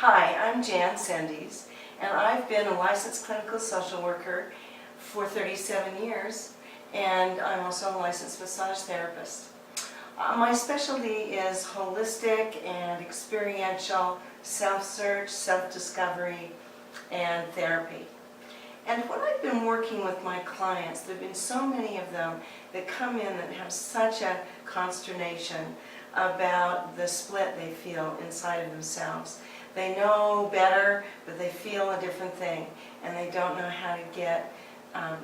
Hi, I'm Cendese, and I've been a licensed clinical social worker for 37 years, and I'm also a licensed massage therapist. My specialty is holistic and experiential self-search, self-discovery, and therapy. And when I've been working with my clients, there have been so many of them that come in that have such a consternation about the split they feel inside of themselves. They know better, but they feel a different thing, and they don't know how to get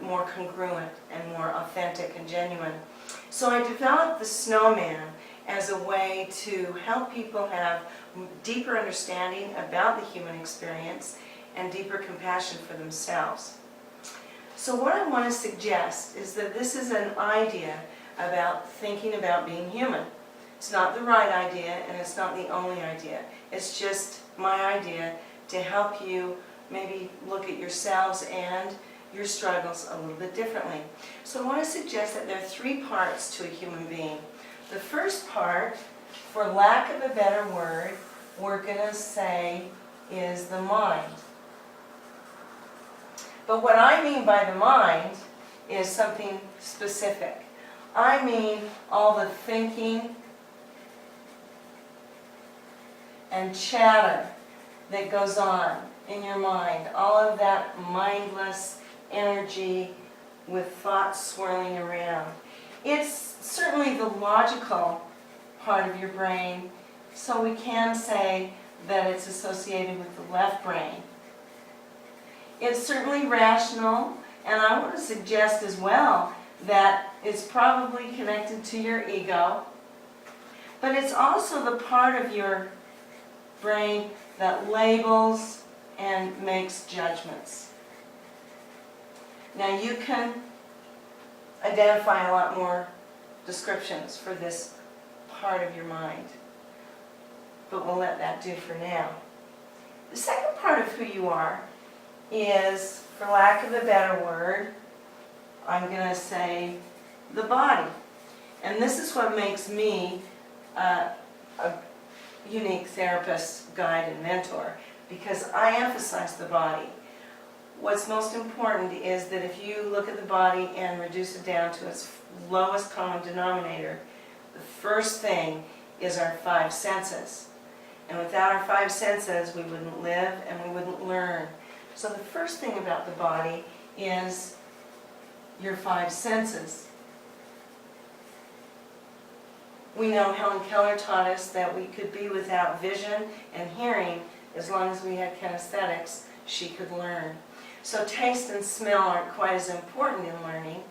more congruent and more authentic and genuine. So I developed the Snowman as a way to help people have deeper understanding about the human experience and deeper compassion for themselves. So what I want to suggest is that this is an idea about thinking about being human. It's not the right idea, and it's not the only idea. It's just my idea to help you maybe look at yourselves and your struggles a little bit differently. So I want to suggest that there are three parts to a human being. The first part, for lack of a better word, we're going to say is the mind. But what I mean by the mind is something specific. I mean all the thinking and chatter that goes on in your mind, all of that mindless energy with thoughts swirling around. It's certainly the logical part of your brain, so we can say that it's associated with the left brain. It's certainly rational, and I want to suggest as well that it's probably connected to your ego, but it's also the part of your brain that labels and makes judgments. Now you can identify a lot more descriptions for this part of your mind, but we'll let that do for now. The second part of who you are is, for lack of a better word, I'm going to say the body. And this is what makes me a unique therapist, guide, and mentor, because I emphasize the body. What's most important is that if you look at the body and reduce it down to its lowest common denominator, the first thing is our five senses. And without our five senses, we wouldn't live and we wouldn't learn. So the first thing about the body is your five senses. We know Helen Keller taught us that we could be without vision and hearing as long as we had kinesthetics. She could learn. So taste and smell aren't quite as important in learning,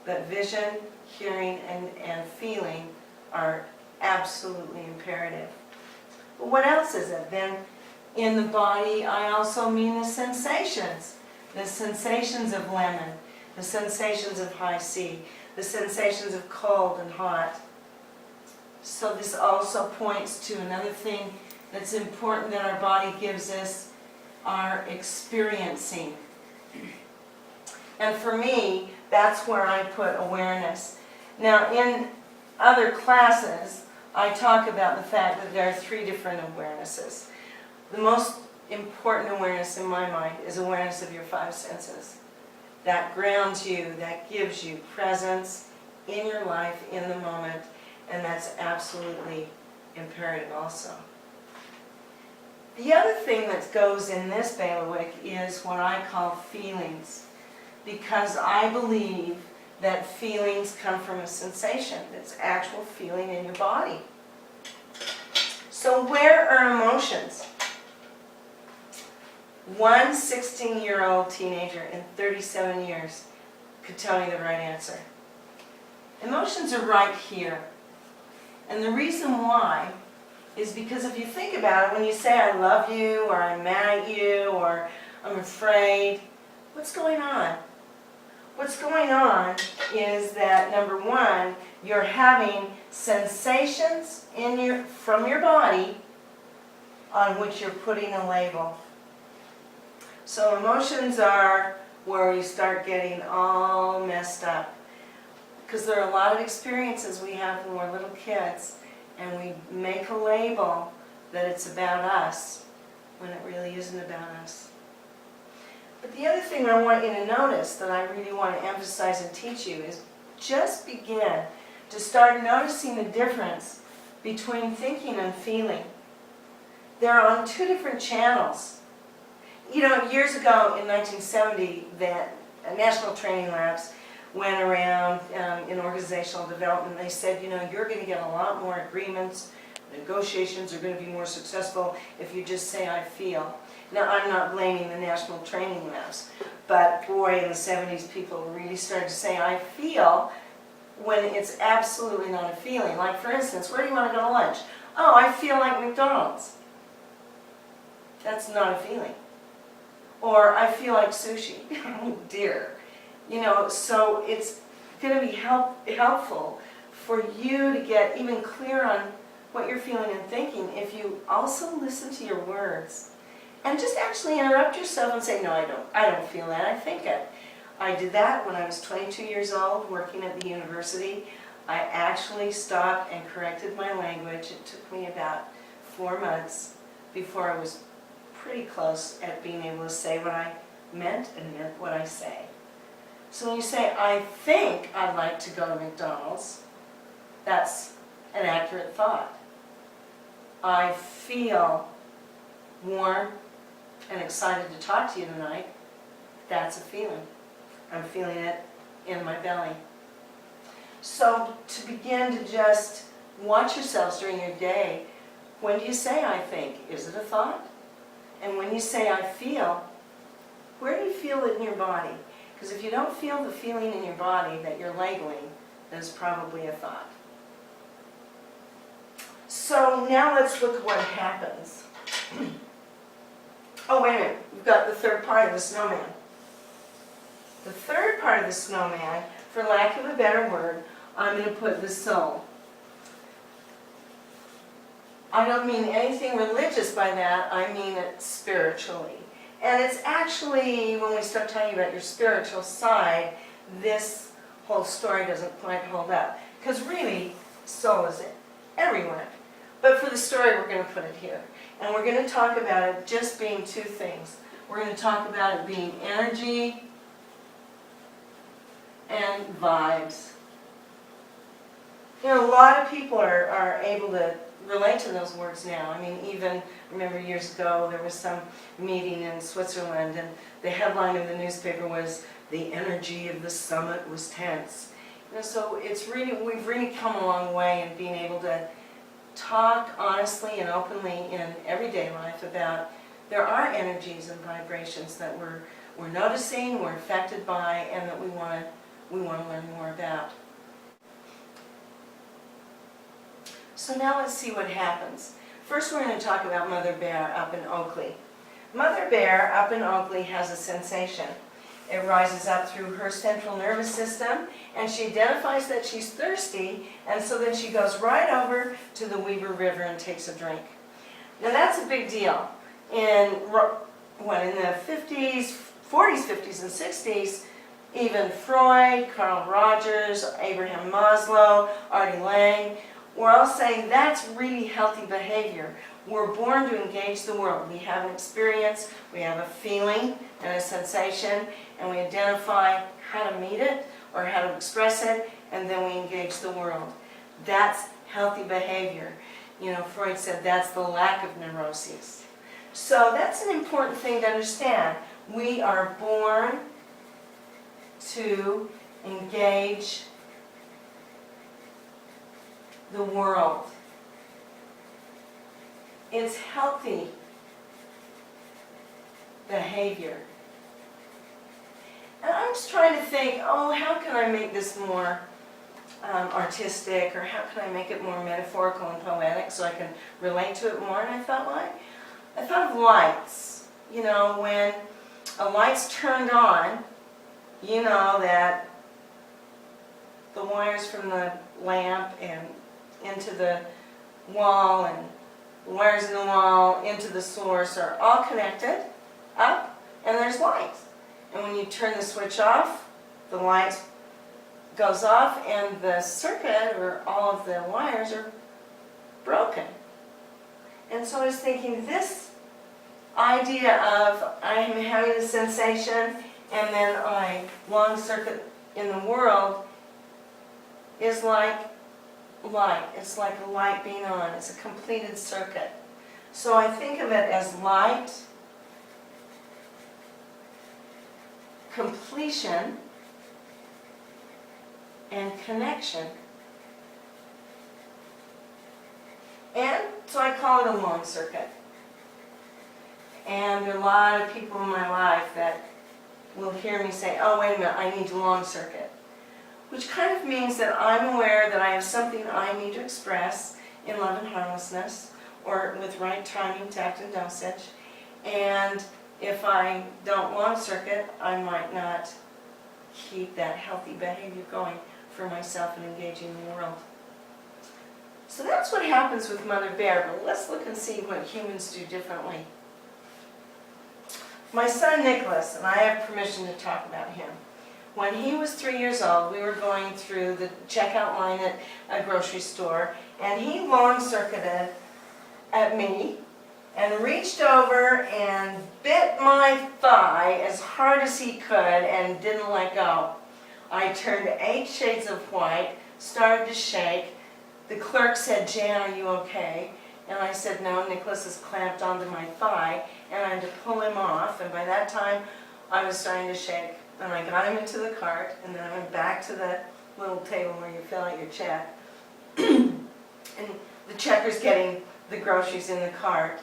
but vision, hearing, and feeling are absolutely imperative. But what else is it? Then in the body, I also mean the sensations of lemon, the sensations of high C, the sensations of cold and hot. So this also points to another thing that's important that our body gives us, our experiencing. And for me, that's where I put awareness. Now, in other classes, I talk about the fact that there are three different awarenesses. The most important awareness in my mind is awareness of your five senses. That grounds you, that gives you presence in your life, in the moment, and that's absolutely imperative also. The other thing that goes in this bailiwick is what I call feelings, because I believe that feelings come from a sensation. It's actual feeling in your body. So where are emotions? One 16-year-old teenager in 37 years could tell me the right answer. Emotions are right here. And the reason why is because if you think about it, when you say I love you, or I'm mad at you, or I'm afraid, what's going on? What's going on is that, number one, you're having sensations from your body on which you're putting a label. So emotions are where you start getting all messed up, because there are a lot of experiences we have when we're little kids, and we make a label that it's about us. when it really isn't about us. But the other thing I want you to notice that I really want to emphasize and teach you is just begin to start noticing the difference between thinking and feeling. They're on two different channels. You know, years ago in 1970, the National Training Labs went around in organizational development. They said, you know, you're going to get a lot more agreements, negotiations are going to be more successful if you just say, I feel. Now, I'm not blaming the National Training Labs, but boy, in the 70s, people really started to say, I feel, when it's absolutely not a feeling. Like, for instance, where do you want to go to lunch? Oh, I feel like McDonald's. That's not a feeling. Or, I feel like sushi. Oh, dear. You know, so it's going to be helpful for you to get even clear on what you're feeling and thinking if you also listen to your words. And just actually interrupt yourself and say, no, I don't feel that, I think it. I did that when I was 22 years old working at the university. I actually stopped and corrected my language. It took me about 4 months before I was pretty close at being able to say what I meant and meant what I say. So when you say, I think I'd like to go to McDonald's, that's an accurate thought. I feel warm and excited to talk to you tonight, that's a feeling. I'm feeling it in my belly. So to begin to just watch yourselves during your day, when do you say I think? Is it a thought? And when you say I feel, where do you feel it in your body? Because if you don't feel the feeling in your body that you're labeling, then it's probably a thought. So now let's look at what happens. Oh, wait a minute. We've got the third part of the snowman. The third part of the snowman, for lack of a better word, I'm going to put the soul. I don't mean anything religious by that. I mean it spiritually. And it's actually, when we start talking about your spiritual side, this whole story doesn't quite hold up. Because really, soul is everywhere. But for the story, we're going to put it here. And we're going to talk about it just being two things. We're going to talk about it being energy and vibes. You know, a lot of people are able to relate to those words now. I mean, even, remember years ago, there was some meeting in Switzerland, and the headline of the newspaper was, "The energy of the summit was tense." You know, so it's really, we've really come a long way in being able to talk honestly and openly in everyday life about there are energies and vibrations that we're noticing, we're affected by, and that we want to learn more about. So now let's see what happens. First we're going to talk about Mother Bear up in Oakley. Mother Bear up in Oakley has a sensation. It rises up through her central nervous system, and she identifies that she's thirsty, and so then she goes right over to the Weber River and takes a drink. Now that's a big deal. In the 50s, 40s, 50s, and 60s, even Freud, Carl Rogers, Abraham Maslow, Artie Lang, were all saying that's really healthy behavior. We're born to engage the world. We have an experience, we have a feeling and a sensation, and we identify how to meet it or how to express it, and then we engage the world. That's healthy behavior. You know, Freud said that's the lack of neuroses. So that's an important thing to understand. We are born to engage the world. It's healthy behavior. And I'm just trying to think, oh, how can I make this more artistic, or how can I make it more metaphorical and poetic so I can relate to it more? And I thought, well, I thought of lights. You know, when a light's turned on, you know that the wires from the lamp and into the wall and the wires in the wall into the source are all connected up, and there's light. And when you turn the switch off, the light goes off and the circuit, or all of the wires, are broken. And so I was thinking, this idea of I'm having a sensation and then I long circuit in the world is like light. It's like a light being on. It's a completed circuit. So I think of it as light, completion, and connection. And so I call it a long circuit. And there are a lot of people in my life that will hear me say, oh, wait a minute, I need to long circuit. Which kind of means that I'm aware that I have something I need to express in love and harmlessness, or with right timing, tact, and dosage. And if I don't long circuit, I might not keep that healthy behavior going for myself and engaging in the world. So that's what happens with Mother Bear, but let's look and see what humans do differently. My son Nicholas, and I have permission to talk about him. When he was 3 years old, we were going through the checkout line at a grocery store, and he long-circuited at me and reached over and bit my thigh as hard as he could and didn't let go. I turned 8 shades of white, started to shake. The clerk said, Jan, are you okay? And I said, no, Nicholas is clamped onto my thigh, and I had to pull him off, and by that time I was starting to shake. And I got him into the cart, and then I went back to the little table where you fill out your check. And the checker's getting the groceries in the cart,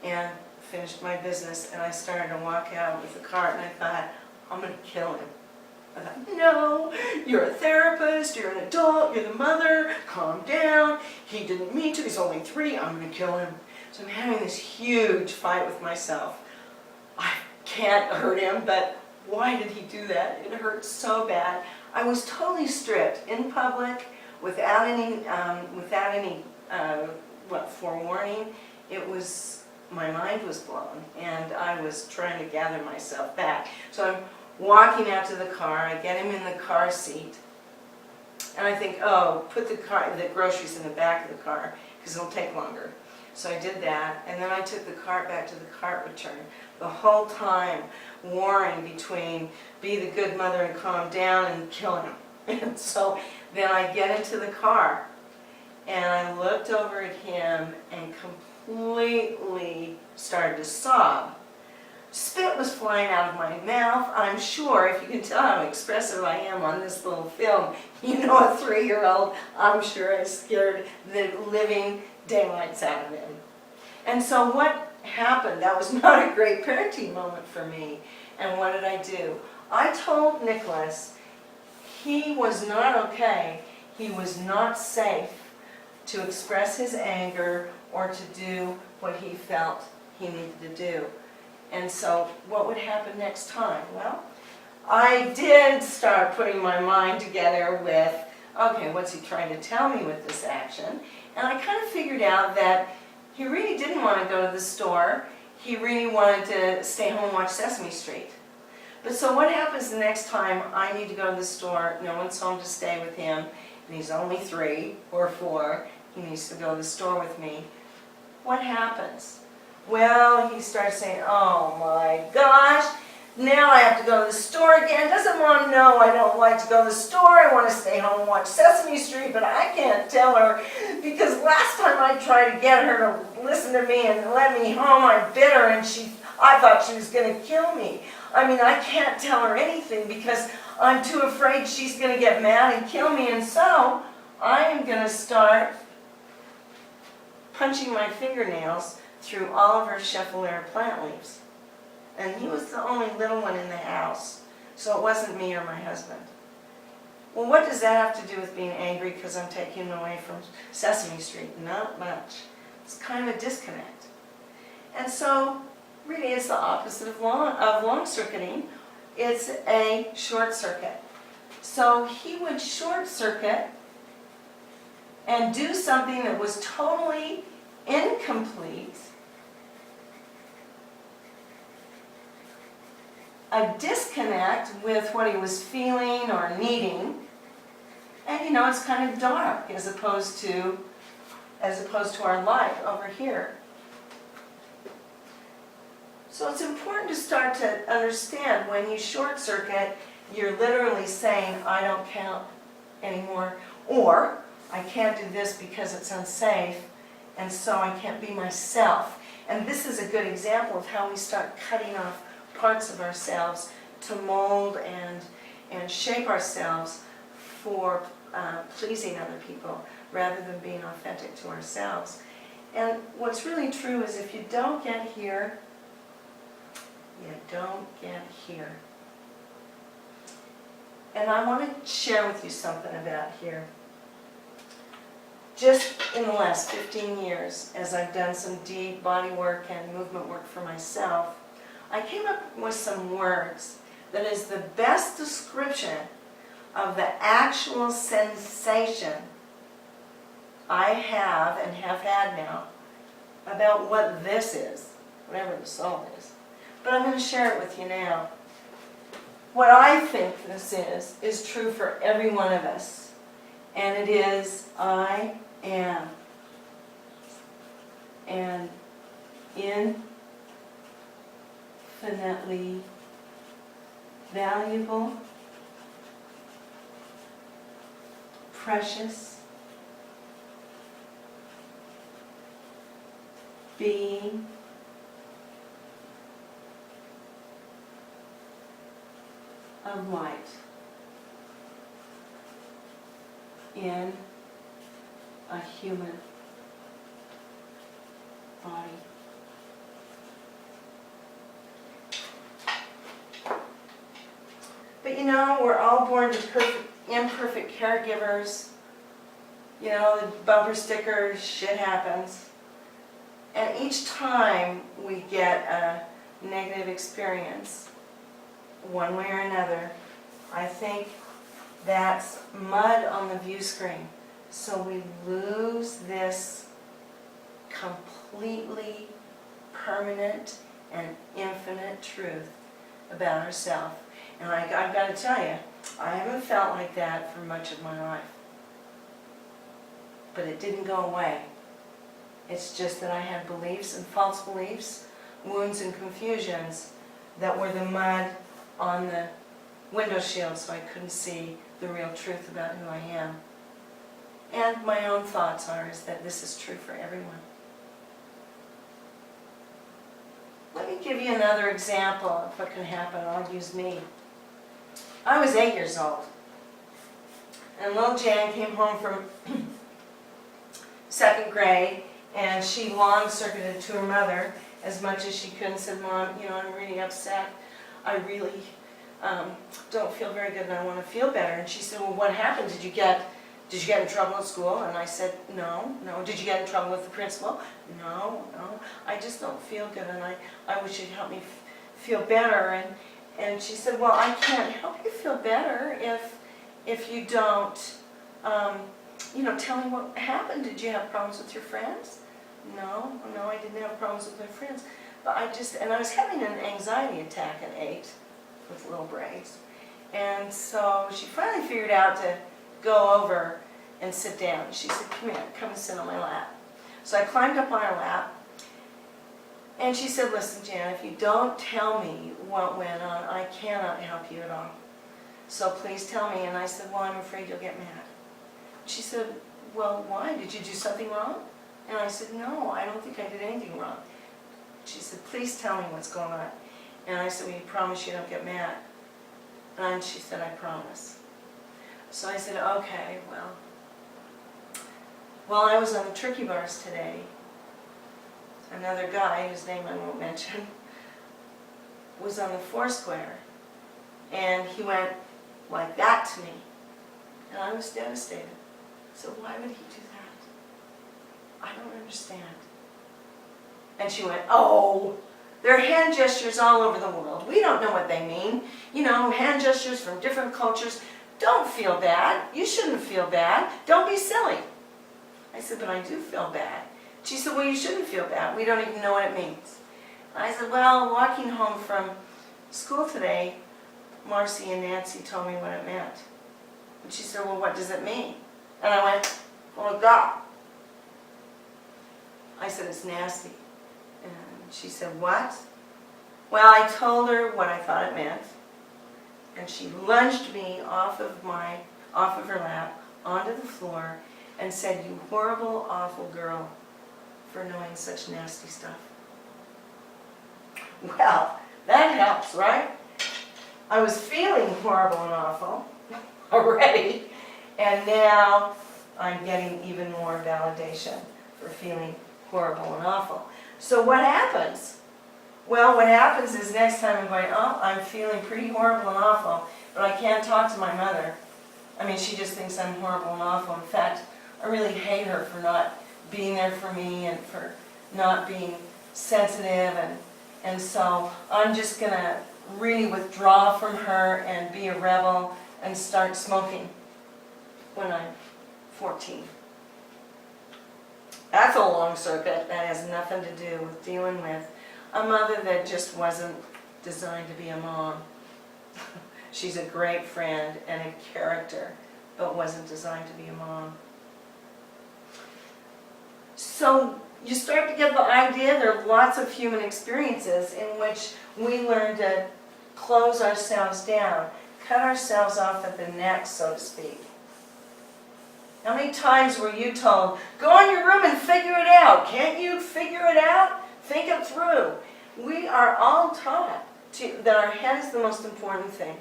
and finished my business, and I started to walk out with the cart, and I thought, I'm going to kill him. I thought, no, you're a therapist, you're an adult, you're the mother, calm down. He didn't mean to, he's only 3, I'm going to kill him. So I'm having this huge fight with myself. I can't hurt him, but why did he do that? It hurt so bad. I was totally stripped in public, without any forewarning. It was, my mind was blown, and I was trying to gather myself back. So I'm walking out to the car, I get him in the car seat, and I think, oh, put the groceries in the back of the car, because it'll take longer. So I did that, and then I took the cart back to the cart return. The whole time warring between be the good mother and calm down and kill him. And so then I get into the car, and I looked over at him and completely started to sob. Spit was flying out of my mouth. I'm sure, if you can tell how expressive I am on this little film, you know a 3-year-old, I'm sure I scared the living daylights out of him. And so what happened? That was not a great parenting moment for me. And what did I do? I told Nicholas he was not okay, he was not safe to express his anger or to do what he felt he needed to do. And so what would happen next time? Well, I did start putting my mind together with, okay, what's he trying to tell me with this action? And I kind of figured out that he really didn't want to go to the store. He really wanted to stay home and watch Sesame Street. But so what happens the next time I need to go to the store, no one's home to stay with him, and he's only 3 or 4, he needs to go to the store with me. What happens? Well, he starts saying, oh my gosh, now I have to go to the store again. Doesn't Mom know I don't like to go to the store? I want to stay home and watch Sesame Street, but I can't tell her because last time I tried to get her to listen to me and let me home, I bit her and I thought she was going to kill me. I mean, I can't tell her anything because I'm too afraid she's going to get mad and kill me, and so I am going to start punching my fingernails through all of her Chevalier plant leaves. And he was the only little one in the house, so it wasn't me or my husband. Well, what does that have to do with being angry because I'm taking him away from Sesame Street? Not much. It's kind of a disconnect. And so, really, it's the opposite of long-circuiting. It's a short circuit. So he would short circuit and do something that was totally incomplete, a disconnect with what he was feeling or needing, and you know, it's kind of dark as opposed to our light over here. So it's important to start to understand when you short circuit, you're literally saying, I don't count anymore, or I can't do this because it's unsafe, and so I can't be myself. And this is a good example of how we start cutting off parts of ourselves to mold and shape ourselves for pleasing other people rather than being authentic to ourselves. And what's really true is if you don't get here, you don't get here. And I want to share with you something about here. Just in the last 15 years, as I've done some deep body work and movement work for myself, I came up with some words that is the best description of the actual sensation I have and have had now about what this is, whatever the soul is. But I'm going to share it with you now. What I think this is true for every one of us. And it is, I am an infinitely valuable, precious being of light in a human body. But you know, we're all born to imperfect caregivers. You know, the bumper stickers, shit happens. And each time we get a negative experience, one way or another, I think that's mud on the view screen. So we lose this completely permanent and infinite truth about ourselves. And I've got to tell you, I haven't felt like that for much of my life. But it didn't go away. It's just that I had beliefs and false beliefs, wounds and confusions that were the mud on the window shield so I couldn't see the real truth about who I am. And my own thoughts is that this is true for everyone. Let me give you another example of what can happen. I'll use me. I was 8 years old, and little Jan came home from second grade, and she long-circuited to her mother as much as she could and said, Mom, you know, I'm really upset. I really don't feel very good and I want to feel better. And she said, well, what happened? Did you get in trouble at school? And I said, no. Did you get in trouble with the principal? No. I just don't feel good and I wish you'd help me feel better. And she said, well, I can't help you feel better if you don't, you know, tell me what happened. Did you have problems with your friends? No, I didn't have problems with my friends. But I was having an anxiety attack at 8 with little braids. And so she finally figured out to go over and sit down. She said, come here, come and sit on my lap. So I climbed up on her lap, and she said, listen, Jan, if you don't tell me what went on, I cannot help you at all. So please tell me. And I said, well, I'm afraid you'll get mad. She said, well, why? Did you do something wrong? And I said, no, I don't think I did anything wrong. She said, please tell me what's going on. And I said, well, you promise you don't get mad? And she said, I promise. So I said, okay, well. While I was on the turkey bars today, another guy, whose name I won't mention, was on the Foursquare. And he went like that to me. And I was devastated. So why would he do that? I don't understand. And she went, oh, there are hand gestures all over the world. We don't know what they mean. You know, hand gestures from different cultures. Don't feel bad. You shouldn't feel bad. Don't be silly. I said, but I do feel bad. She said, well, you shouldn't feel bad. We don't even know what it means. I said, well, walking home from school today, Marcy and Nancy told me what it meant. And she said, well, what does it mean? And I went, oh, God. I said, it's nasty. And she said, what? Well, I told her what I thought it meant, and she lunged me off of her lap onto the floor and said, "You horrible, awful girl, for knowing such nasty stuff." Well, that helps, right? I was feeling horrible and awful already, and now I'm getting even more validation for feeling horrible and awful. So what happens? Well, what happens is next time I'm going, oh, I'm feeling pretty horrible and awful, but I can't talk to my mother. I mean, she just thinks I'm horrible and awful. In fact, I really hate her for not being there for me and for not being sensitive, and so I'm just going to really withdraw from her and be a rebel and start smoking when I'm 14. That's a long circuit. That has nothing to do with dealing with a mother that just wasn't designed to be a mom. She's a great friend and a character, but wasn't designed to be a mom. So you start to get the idea there are lots of human experiences in which we learn to close ourselves down, cut ourselves off at the neck, so to speak. How many times were you told, go in your room and figure it out? Can't you figure it out? Think it through. We are all taught that our head is the most important thing.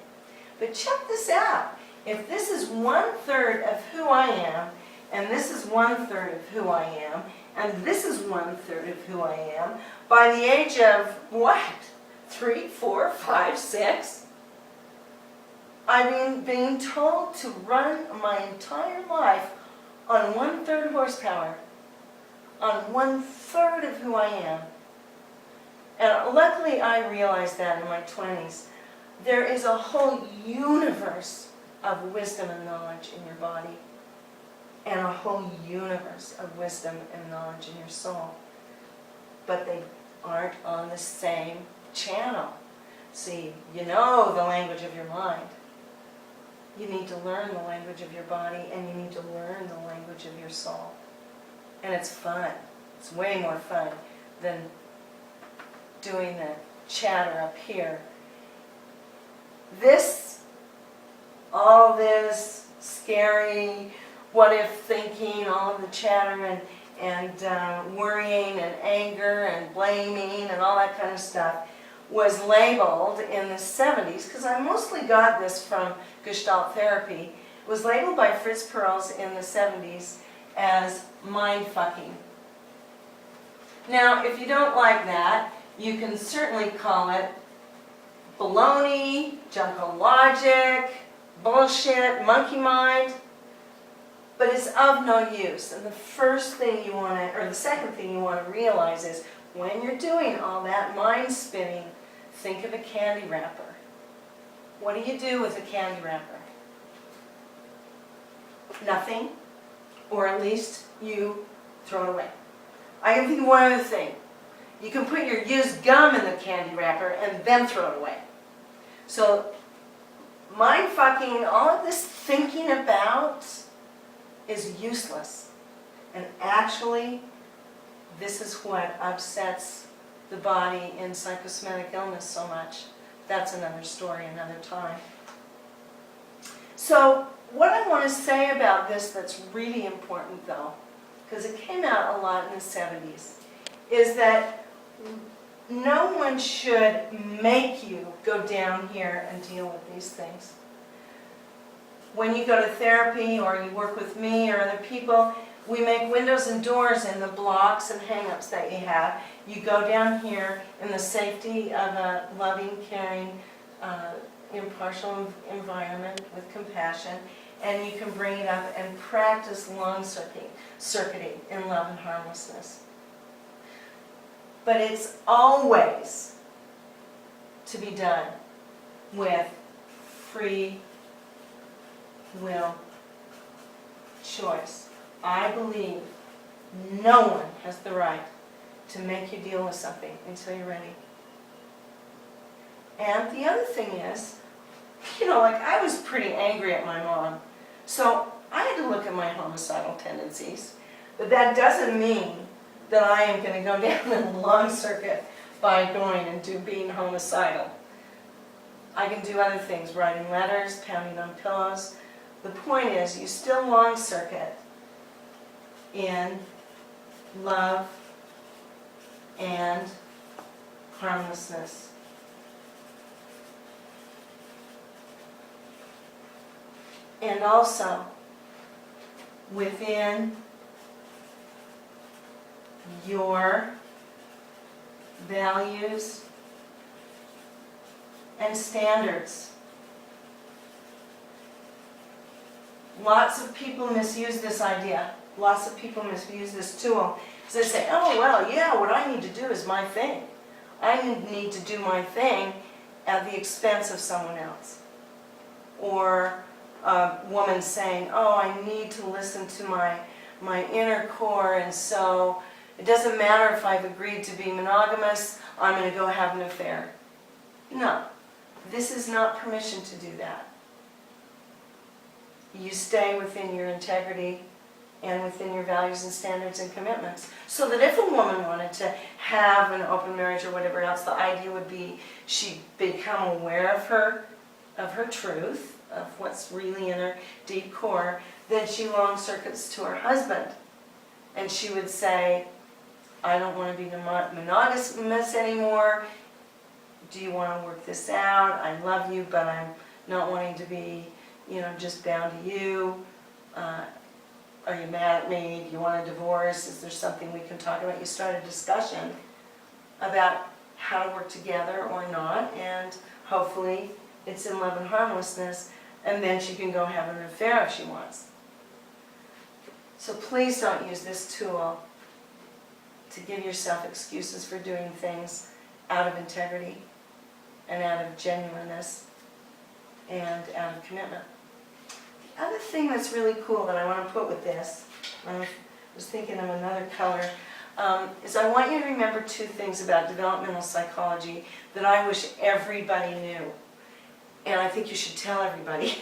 But check this out. If this is 1/3 of who I am, and this is 1/3 of who I am, and this is 1/3 of who I am, by the age of what? 3, 4, 5, 6? I mean, being told to run my entire life on 1/3 horsepower, on 1/3 of who I am. And luckily I realized that in my 20s. There is a whole universe of wisdom and knowledge in your body, and a whole universe of wisdom and knowledge in your soul. But they aren't on the same channel. See, you know the language of your mind. You need to learn the language of your body, and you need to learn the language of your soul. And it's fun. It's way more fun than doing the chatter up here. All this scary, what if thinking, all of the chatter and worrying and anger and blaming and all that kind of stuff was labeled in the 70s, because I mostly got this from Gestalt therapy. It was labeled by Fritz Perls in the 70s as mind-fucking. Now, if you don't like that, you can certainly call it baloney, junko logic, bullshit, monkey mind, but it's of no use. And the first thing you want to, or the second thing you want to realize is when you're doing all that mind spinning, think of a candy wrapper. What do you do with a candy wrapper? Nothing, or at least you throw it away. I can think of one other thing. You can put your used gum in the candy wrapper and then throw it away. So, mind fucking, all of this thinking about is useless. And actually, this is what upsets the body in psychosomatic illness so much. That's another story, another time. So, what I want to say about this that's really important though, because it came out a lot in the 70s, is that no one should make you go down here and deal with these things. When you go to therapy or you work with me or other people, we make windows and doors in the blocks and hang-ups that you have. You go down here in the safety of a loving, caring, impartial environment with compassion, and you can bring it up and practice long circuiting in love and harmlessness. But it's always to be done with free will choice. I believe no one has the right to make you deal with something until you're ready. And the other thing is, like I was pretty angry at my mom, so I had to look at my homicidal tendencies. But that doesn't mean that I am going to go down in a long circuit by going and being homicidal. I can do other things, writing letters, pounding on pillows. The point is, you still long circuit in love and harmlessness. And also, within your values and standards. Lots of people misuse this idea. Lots of people misuse this tool. So they say, oh, well, yeah, what I need to do is my thing. I need to do my thing at the expense of someone else. Or a woman saying, oh, I need to listen to my inner core, and so it doesn't matter if I've agreed to be monogamous, I'm going to go have an affair. No, this is not permission to do that. You stay within your integrity and within your values and standards and commitments. So that if a woman wanted to have an open marriage or whatever else, the idea would be she'd become aware of her truth, of what's really in her deep core, then she long circuits to her husband. And she would say, I don't want to be monogamous anymore. Do you want to work this out? I love you, but I'm not wanting to be, just bound to you. Are you mad at me? Do you want a divorce? Is there something we can talk about? You start a discussion about how to work together or not, and hopefully it's in love and harmlessness, and then she can go have an affair if she wants. So please don't use this tool to give yourself excuses for doing things out of integrity and out of genuineness and out of commitment. The other thing that's really cool that I want to put with this, I was thinking of another color, is I want you to remember two things about developmental psychology that I wish everybody knew. And I think you should tell everybody,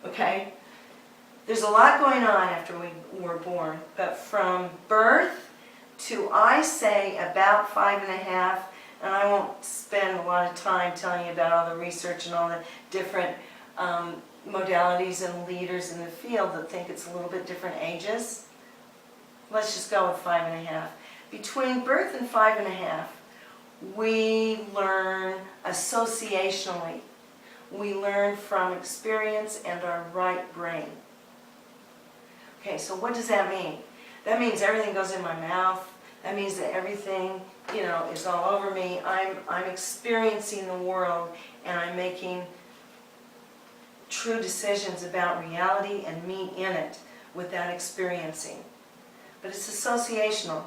okay? There's a lot going on after we were born, but from birth to, I say, about 5.5, and I won't spend a lot of time telling you about all the research and all the different modalities and leaders in the field that think it's a little bit different ages. Let's just go with 5.5. Between birth and 5.5, we learn associationally. We learn from experience and our right brain. Okay, so what does that mean? That means everything goes in my mouth. That means that everything, is all over me. I'm experiencing the world, and I'm making true decisions about reality and me in it with that experiencing. But it's associational.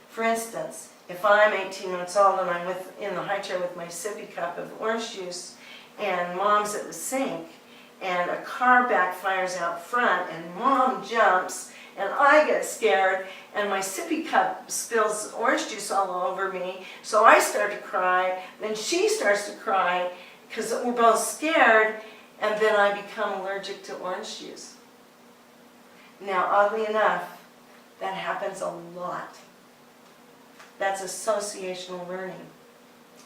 For instance, if I'm 18 months old and I'm in the high chair with my sippy cup of orange juice, and Mom's at the sink, and a car backfires out front, and Mom jumps, and I get scared, and my sippy cup spills orange juice all over me, so I start to cry, then she starts to cry, because we're both scared, and then I become allergic to orange juice. Now, oddly enough, that happens a lot. That's associational learning.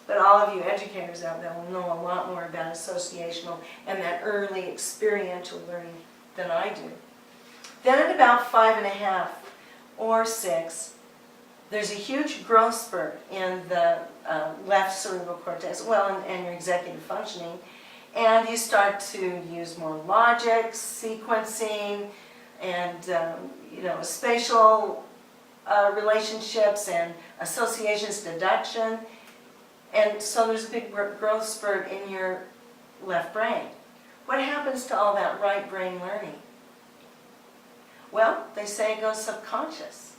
But all of you educators out there will know a lot more about associational and that early experiential learning than I do. Then at about 5.5 or 6, there's a huge growth spurt in the left cerebral cortex, and your executive functioning, and you start to use more logic, sequencing, and spatial relationships and associations, deduction. And so there's a big growth spurt in your left brain. What happens to all that right brain learning? Well, they say it goes subconscious.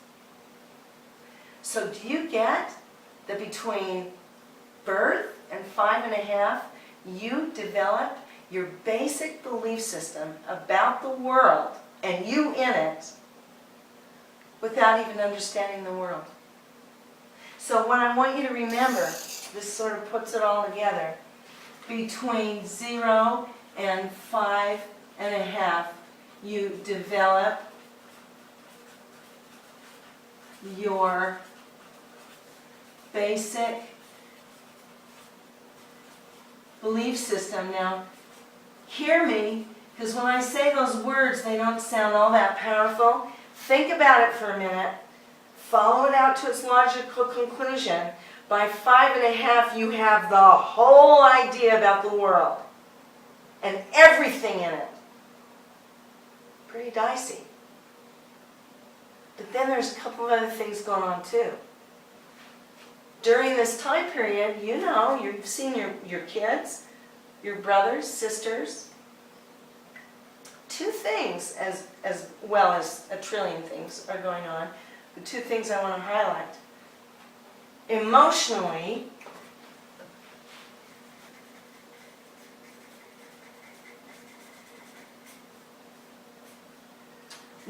So do you get that between birth and 5.5, you develop your basic belief system about the world, and you in it, without even understanding the world? So what I want you to remember, this sort of puts it all together, between 0 and 5.5, you develop your basic belief system. Now, hear me, because when I say those words, they don't sound all that powerful. Think about it for a minute. Follow it out to its logical conclusion. By 5.5, you have the whole idea about the world and everything in it. Pretty dicey. But then there's a couple of other things going on too. During this time period, you know, you've seen your kids, your brothers, sisters. Two things, as well as a trillion things, are going on. The two things I want to highlight. Emotionally,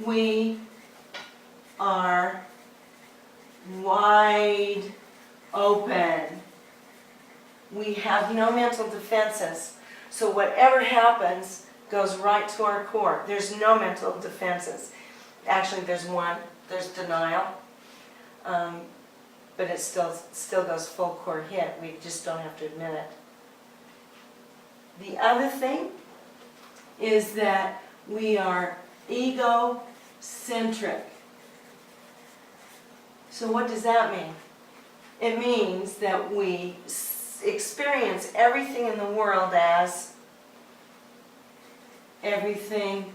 we are wide open. We have no mental defenses. So whatever happens goes right to our core. There's no mental defenses. Actually, there's one. There's denial. But it still goes full core hit. We just don't have to admit it. The other thing is that we are egocentric. So what does that mean? It means that we experience everything in the world as everything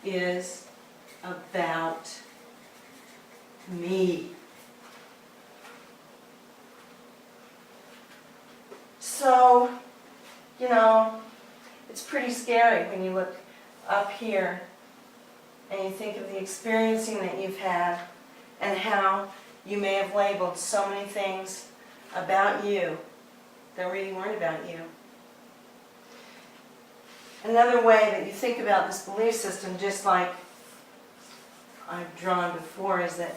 is about me. So, you know, it's pretty scary when you look up here and you think of the experiencing that you've had and how you may have labeled so many things about you that really weren't about you. Another way that you think about this belief system, just like I've drawn before, is that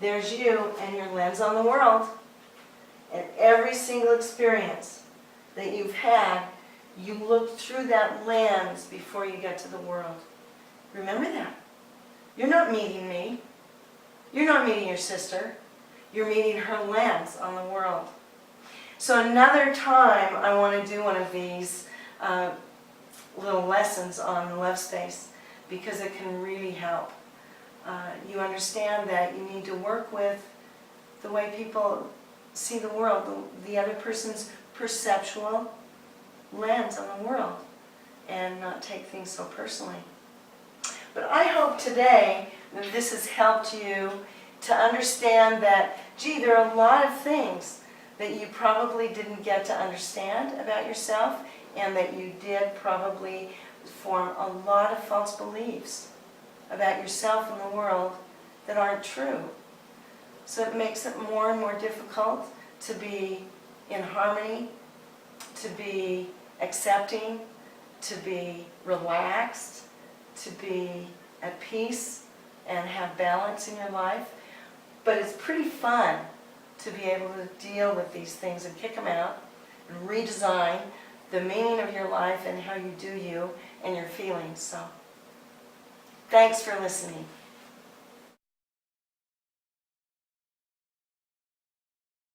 there's you and your lens on the world. And every single experience that you've had, you looked through that lens before you get to the world. Remember that. You're not meeting me. You're not meeting your sister. You're meeting her lens on the world. So another time I want to do one of these little lessons on the love space, because it can really help. You understand that you need to work with the way people see the world, the other person's perceptual lens on the world, and not take things so personally. But I hope today that this has helped you to understand that, gee, there are a lot of things that you probably didn't get to understand about yourself, and that you did probably form a lot of false beliefs about yourself and the world that aren't true. So it makes it more and more difficult to be in harmony, to be accepting, to be relaxed, to be at peace and have balance in your life. But it's pretty fun to be able to deal with these things and kick them out and redesign the meaning of your life and how you do you and your feelings. So, thanks for listening.